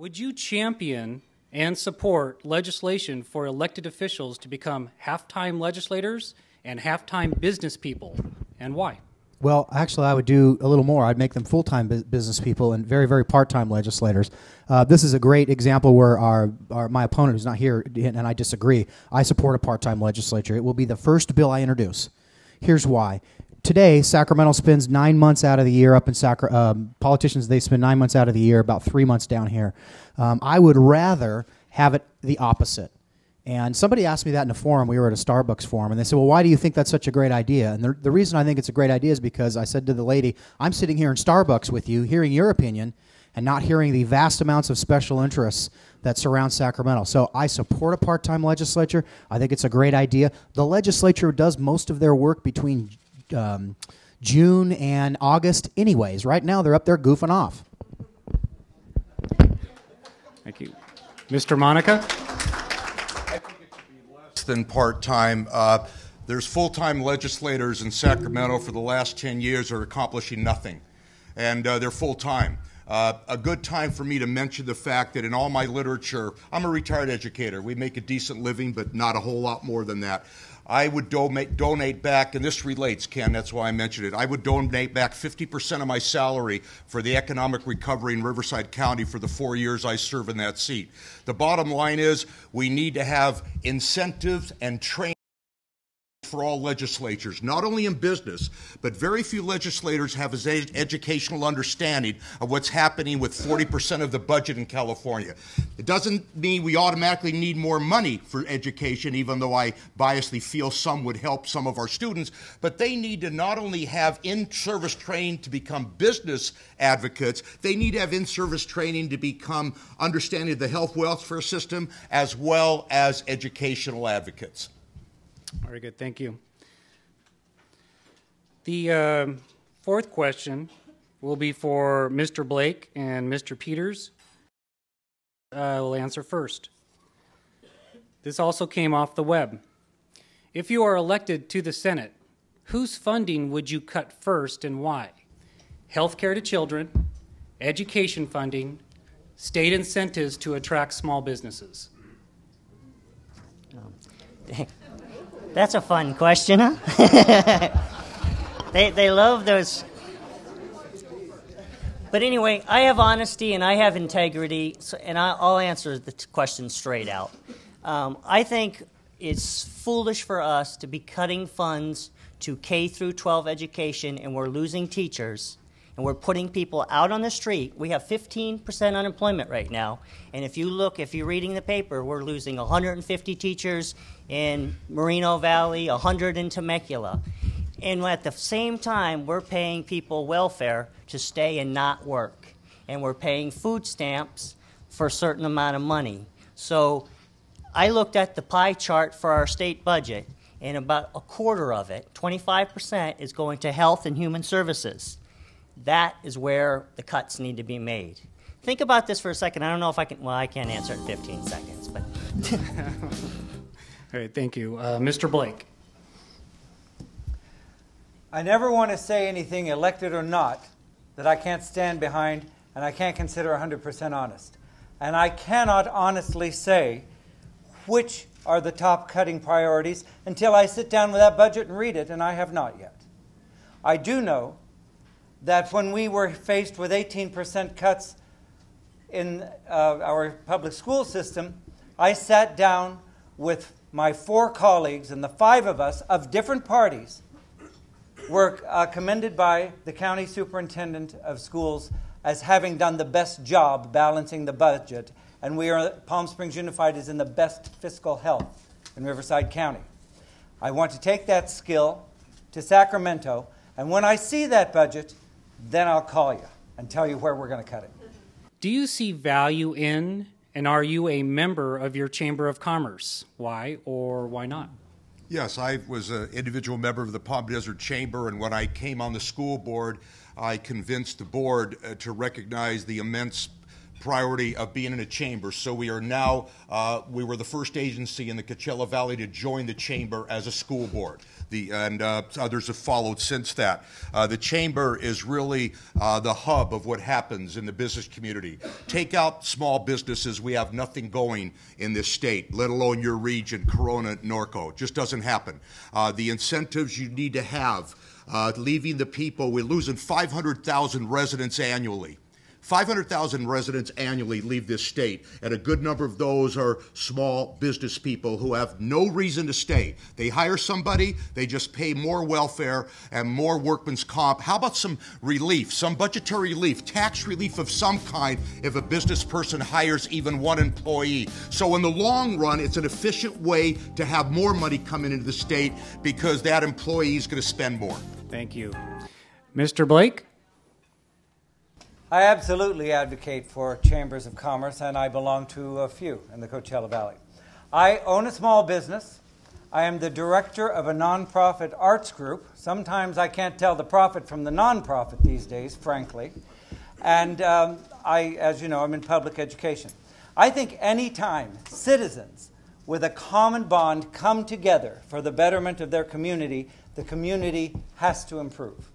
Would you champion and support legislation for elected officials to become half-time legislators and half-time business people, and why? Well, actually, I would do a little more. I'd make them full-time business people and very, very part-time legislators. This is a great example where my opponent, who's not here, and I disagree. I support a part-time legislature. It will be the first bill I introduce. Here's why. Today, Sacramento spends 9 months out of the year up in politicians, they spend 9 months out of the year, about 3 months down here. I would rather have it the opposite. And somebody asked me that in a forum. We were at a Starbucks forum, and they said, well, why do you think that's such a great idea? And the reason I think it's a great idea is because I said to the lady, I'm sitting here in Starbucks with you, hearing your opinion, and not hearing the vast amounts of special interests that surround Sacramento. So I support a part-time legislature. I think it's a great idea. The legislature does most of their work between June and August anyways. Right now, they're up there goofing off. Thank you. Mr. Monica? Than part-time. There's full-time legislators in Sacramento for the last 10 years are accomplishing nothing, and they're full-time. A good time for me to mention the fact that in all my literature, I'm a retired educator. We make a decent living, but not a whole lot more than that. I would donate back, and this relates, Ken, that's why I mentioned it. I would donate back 50% of my salary for the economic recovery in Riverside County for the 4 years I serve in that seat. The bottom line is we need to have incentives and training for all legislatures, not only in business, but very few legislators have an educational understanding of what's happening with 40% of the budget in California. It doesn't mean we automatically need more money for education, even though I biasly feel some would help some of our students, but they need to not only have in-service training to become business advocates, they need to have in-service training to become understanding of the health welfare system as well as educational advocates. Very good, thank you. The fourth question will be for Mr. Blake and Mr. Peters. I will answer first. This also came off the web. If you are elected to the Senate, whose funding would you cut first and why? Health care to children, education funding, state incentives to attract small businesses. That's a fun question, huh? They love those. But anyway, I have honesty and I have integrity, and I'll answer the question straight out. I think it's foolish for us to be cutting funds to K through 12 education, and we're losing teachers, and we're putting people out on the street. We have 15% unemployment right now, and if you're reading the paper, we're losing 150 teachers in Moreno Valley, 100 in Temecula. And at the same time, we're paying people welfare to stay and not work. And we're paying food stamps for a certain amount of money. So I looked at the pie chart for our state budget, and about a quarter of it, 25%, is going to health and human services. That is where the cuts need to be made. Think about this for a second. I don't know if I can, well, I can't answer in 15 seconds, but. All right, thank you. Mr. Blake. I never want to say anything, elected or not, that I can't stand behind and I can't consider 100% honest. And I cannot honestly say which are the top cutting priorities until I sit down with that budget and read it, and I have not yet. I do know that when we were faced with 18% cuts in our public school system, I sat down with my 4 colleagues, and the 5 of us of different parties were commended by the county superintendent of schools as having done the best job balancing the budget, and Palm Springs Unified is in the best fiscal health in Riverside County. I want to take that skill to Sacramento, and when I see that budget, then I'll call you and tell you where we're going to cut it. Do you see value in, and are you a member of your Chamber of Commerce? Why or why not? Yes, I was an individual member of the Palm Desert Chamber, and when I came on the school board, I convinced the board to recognize the immense priority of being in a chamber. So we are now, we were the first agency in the Coachella Valley to join the chamber as a school board. And others have followed since that. The chamber is really the hub of what happens in the business community. Take out small businesses, we have nothing going in this state, let alone your region, Corona, Norco. It just doesn't happen. The incentives you need to have, leaving the people, we're losing 500,000 residents annually. 500,000 residents annually leave this state, and a good number of those are small business people who have no reason to stay. They hire somebody, they just pay more welfare and more workman's comp. How about some relief, some budgetary relief, tax relief of some kind if a business person hires even one employee? So in the long run, it's an efficient way to have more money coming into the state because that employee is going to spend more. Thank you. Mr. Blake? I absolutely advocate for chambers of commerce, and I belong to a few in the Coachella Valley. I own a small business. I am the director of a nonprofit arts group. Sometimes I can't tell the profit from the nonprofit these days, frankly. And as you know, I'm in public education. I think any time citizens with a common bond come together for the betterment of their community, the community has to improve.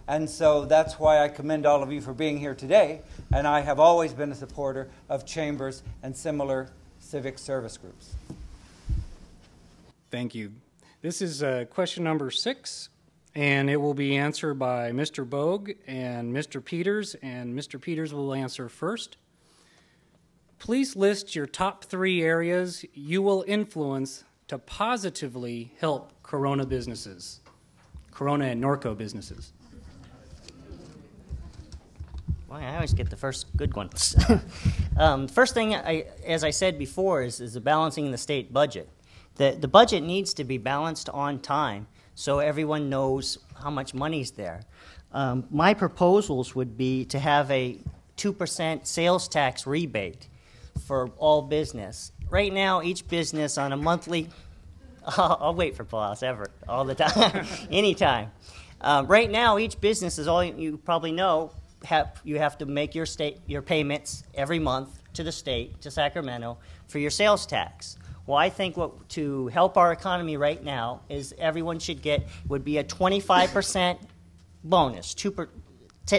And so that's why I commend all of you for being here today, and I have always been a supporter of chambers and similar civic service groups. Thank you. This is question number 6, and it will be answered by Mr. Bogue and Mr. Peters, and Mr. Peters will answer first. Please list your top 3 areas you will influence to positively help Corona businesses, Corona and Norco businesses. Well, I always get the first good ones. First thing, as I said before, is the balancing the state budget. The budget needs to be balanced on time so everyone knows how much money's there. My proposals would be to have a 2% sales tax rebate for all business. Right now, each business on a monthly, I'll wait for applause ever, all the time, anytime. Right now, each business is all you probably know. You have to make your payments every month to the state, to Sacramento, for your sales tax. Well, I think to help our economy right now is everyone should get would be a 25% bonus.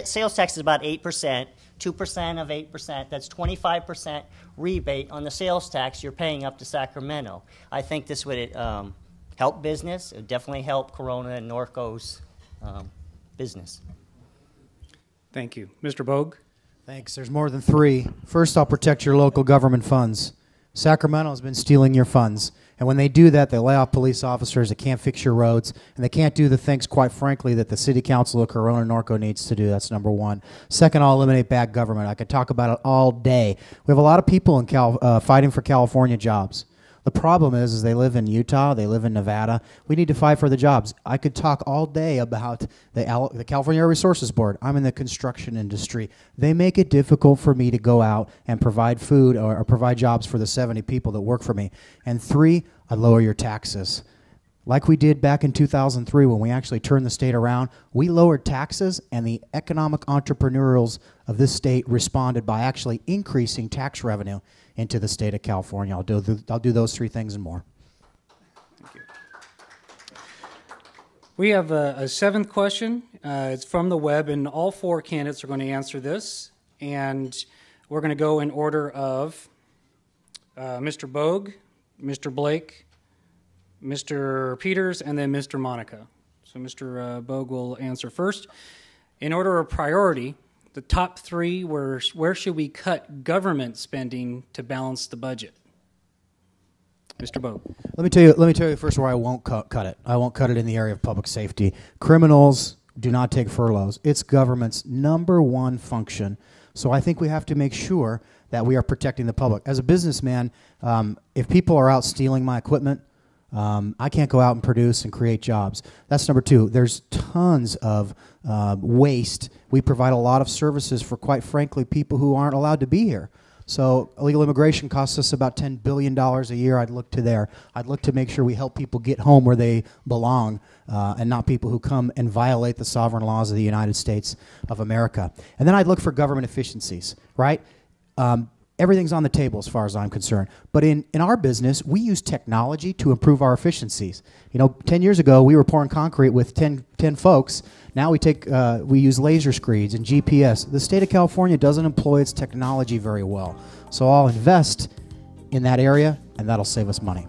Sales tax is about 8%, 2% of 8%. That's 25% rebate on the sales tax you're paying up to Sacramento. I think this would help business. It would definitely help Corona and Norco's business. Thank you. Mr. Bogue? Thanks. There's more than 3. First, I'll protect your local government funds. Sacramento has been stealing your funds. And when they do that, they lay off police officers, they can't fix your roads, and they can't do the things, quite frankly, that the City Council of Corona Norco needs to do. That's number 1. Second, I'll eliminate bad government. I could talk about it all day. We have a lot of people in fighting for California jobs. The problem is they live in Utah, they live in Nevada. We need to fight for the jobs. I could talk all day about the California Air Resources Board. I'm in the construction industry. They make it difficult for me to go out and provide food or provide jobs for the 70 people that work for me. And 3, I lower your taxes. Like we did back in 2003 when we actually turned the state around, we lowered taxes, and the economic entrepreneurs of this state responded by actually increasing tax revenue into the state of California. I'll do those 3 things and more. Thank you. We have a 7th question. It's from the web, and all 4 candidates are going to answer this. And we're going to go in order of Mr. Bogue, Mr. Blake, Mr. Peters, and then Mr. Monica. So Mr. Bogue will answer first. In order of priority, the top 3, where should we cut government spending to balance the budget? Mr. Bogue. Let me tell you first where I won't cut it. I won't cut it in the area of public safety. Criminals do not take furloughs. It's government's number 1 function. So I think we have to make sure that we are protecting the public. As a businessman, if people are out stealing my equipment, I can't go out and produce and create jobs. That's number 2. There's tons of waste. We provide a lot of services for, quite frankly, people who aren't allowed to be here. So illegal immigration costs us about $10 billion a year. I'd look to there. I'd look to make sure we help people get home where they belong and not people who come and violate the sovereign laws of the United States of America. And then I'd look for government efficiencies, right? Everything's on the table as far as I'm concerned. But in our business, we use technology to improve our efficiencies. 10 years ago, we were pouring concrete with 10 folks. Now we use laser screeds and GPS. The state of California doesn't employ its technology very well. So I'll invest in that area, and that'll save us money.